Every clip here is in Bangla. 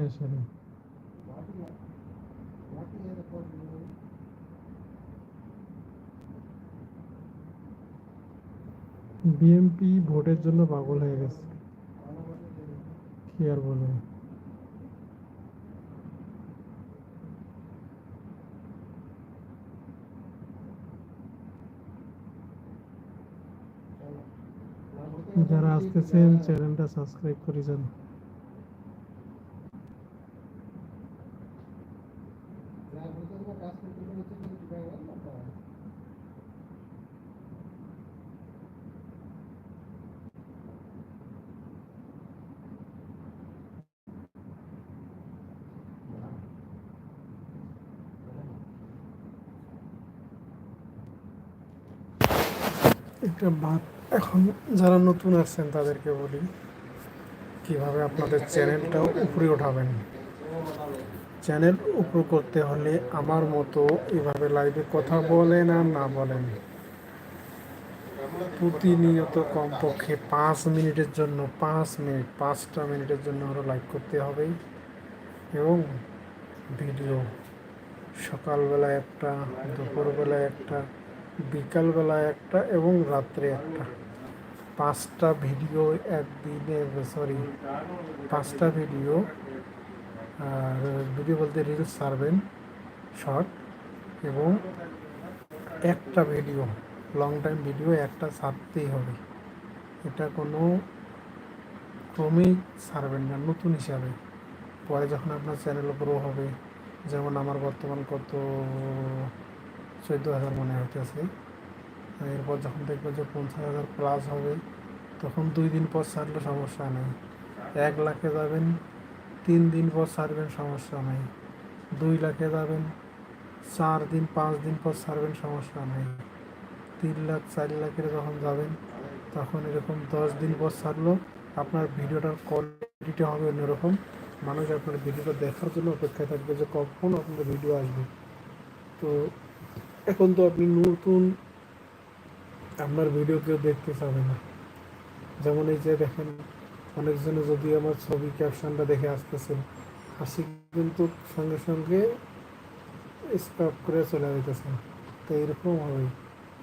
আসেনি। বিএনপি ভোটের জন্য পাগল হয়ে গেছে, কি আর বলবো। যারা আসতেছেন চ্যানেলটা সাবস্ক্রাইব করে যান। একটা বাত এখন যারা নতুন আসছেন তাদেরকে বলি, কিভাবে আপনাদের চ্যানেলটাও উপরে উঠাবেন। চ্যানেল উপরে করতে হলে আমার মতো এভাবে লাইভে কথা বলেন আর না বলেন, প্রতিনিয়ত কমপক্ষে 5 মিনিটের জন্য 5টা মিনিটের জন্য আরও লাইভ করতে হবে। এবং ভিডিও সকালবেলা একটা, দুপুরবেলা একটা, বিকালবেলা একটা এবং রাত্রে একটা, 5টা ভিডিও একদিনে, সরি 5টা ভিডিও। আর ভিডিও বলতে রিলস ছাড়বেন শর্ট, এবং একটা ভিডিও লং টাইম ভিডিও একটা ছাড়তেই হবে। এটা কোনো ক্রমেই ছাড়বেন না নতুন হিসাবে। পরে যখন আপনার চ্যানেল গ্রো হবে, যেমন আমার বর্তমান কত 14,000 মনে হইতেছে, এরপর যখন দেখবেন যে 50,000 প্লাস হবে, তখন 2 দিন পর ছাড়লে সমস্যা নেই। 1 লাখে যাবেন 3 দিন পর ছাড়বেন, সমস্যা নেই। 2 লাখে যাবেন 4 দিন 5 দিন পর ছাড়বেন, সমস্যা নেই। 3 লাখ 4 লাখের যখন যাবেন, তখন এরকম 10 দিন পর ছাড়লো আপনার ভিডিওটার কোয়ালিটি হবে অন্যরকম। মানুষ আপনার ভিডিওটা দেখার জন্য অপেক্ষায় থাকবে যে কখন আপনার ভিডিও আসবে। তো এখন তো আপনি নতুন, আপনার ভিডিও কেউ দেখতে চাবে না। যেমন এই যে দেখেন, অনেকজনে যদি আমার ছবি ক্যাপশনটা দেখে আসতেছেন, হাসি কিন্তু সঙ্গে সঙ্গে স্টপ করে চলে যেতেছেন। তো এরকম হবে।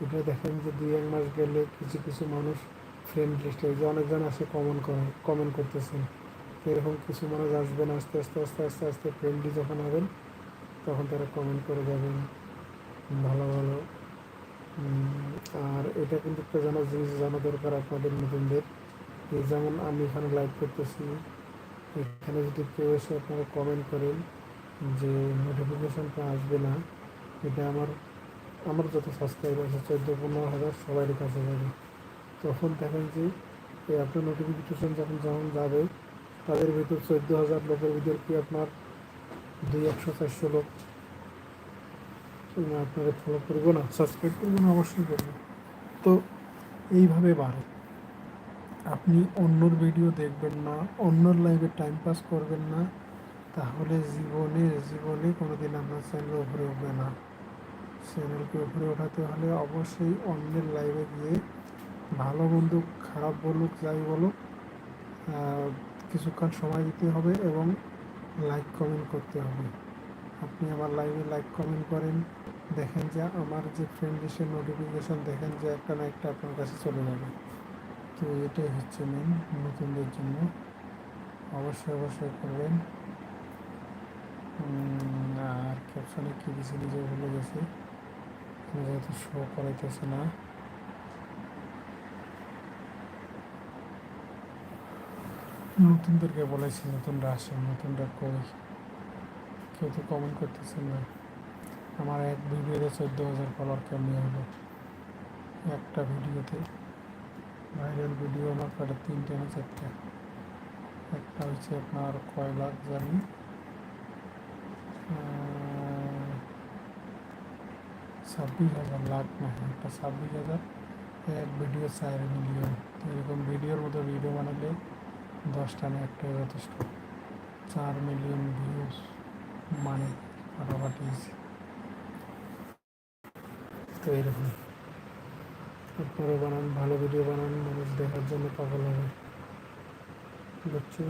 এটা দেখেন যে 2-1 মাস গেলে কিছু কিছু মানুষ ফ্রেন্ড লিস্টে, যে অনেকজন আসে কমেন্ট করতেছেন, তো এরকম কিছু মানুষ আসবেন, আস্তে আস্তে আস্তে আস্তে আস্তে ফ্রেন্ডলি যখন হবেন, তখন তারা কমেন্ট করে যাবেন ভালো ভালো। আর এটা কিন্তু একটা জানার জিনিস, জানা দরকার আপনাদের নতুনদের। এই যেমন আমি এখানে লাইভ করতেছি, এখানে যদি কেউ এসে আপনারা কমেন্ট করেন যে নোটিফিকেশনটা আসবে না, এটা আমার যত সাবস্ক্রাইবার আছে 14-15 হাজার সবারই কাছে যাবে। তখন দেখেন যে আপনার নোটিফিকেশন যখন যাবে, তাদের ভিতর 14,000 লোকের ভিতর কি আপনার 200-400 লোক আপনারা ফলো করবো না, সাবস্ক্রাইব করবো না? অবশ্যই করবো। তো এইভাবে বাড়ে। আপনি অন্যর ভিডিও দেখবেন না, অন্যর লাইভে টাইম পাস করবেন না, তাহলে জীবনে জীবনে কোনো দিন আপনার চ্যানেল উপরে উঠবে না। চ্যানেলকে উপরে ওঠাতে হলে অবশ্যই অন্যের লাইভে গিয়ে, ভালো বন্ধু খারাপ বলুক যাই বলুক, কিছুক্ষণ সময় দিতে হবে এবং লাইক কমেন্ট করতে হবে। আপনি আমার লাইভে লাইক কমেন্ট করেন, দেখেন যে আমার যে ফ্রেন্ড লিস্টের নোটিফিকেশান দেখেন যে একটা না একটা আপনার কাছে চলে যাবে। তো এটাই হচ্ছে মেন নতুনদের জন্য, অবশ্যই অবশ্যই করবেন। আর ক্যাপশনে কী কিছু নিজে ভুলে গেছে, যেহেতু শো করাইতেছে না। নতুনদেরকে বলেছি নতুনরা আসেন, নতুনরা কই, কেউ তো কমেন্ট করতেছেন না। আমার এক ভিডিওতে 14,000 ফলোয়ার কেমনি হলো? একটা ভিডিওতে ভাইরাল ভিডিও আমার প্রায় 3টে না 4টে। একটা হচ্ছে আপনার কয় লাখ জানি, 26,000 লাখ না, একটা 26,000, এক ভিডিও 4 মিলিয়ন। তো এরকম ভিডিওর মতো ভিডিও বানালে 10টা না একটাই যথেষ্ট। 4 মিলিয়ন ভিউজ মানে ফাটাফাটি। তো এরকম আপনারা বানান, ভালো ভিডিও বানান, মানুষ দেখার জন্য পাগল হবে, বুঝছেন?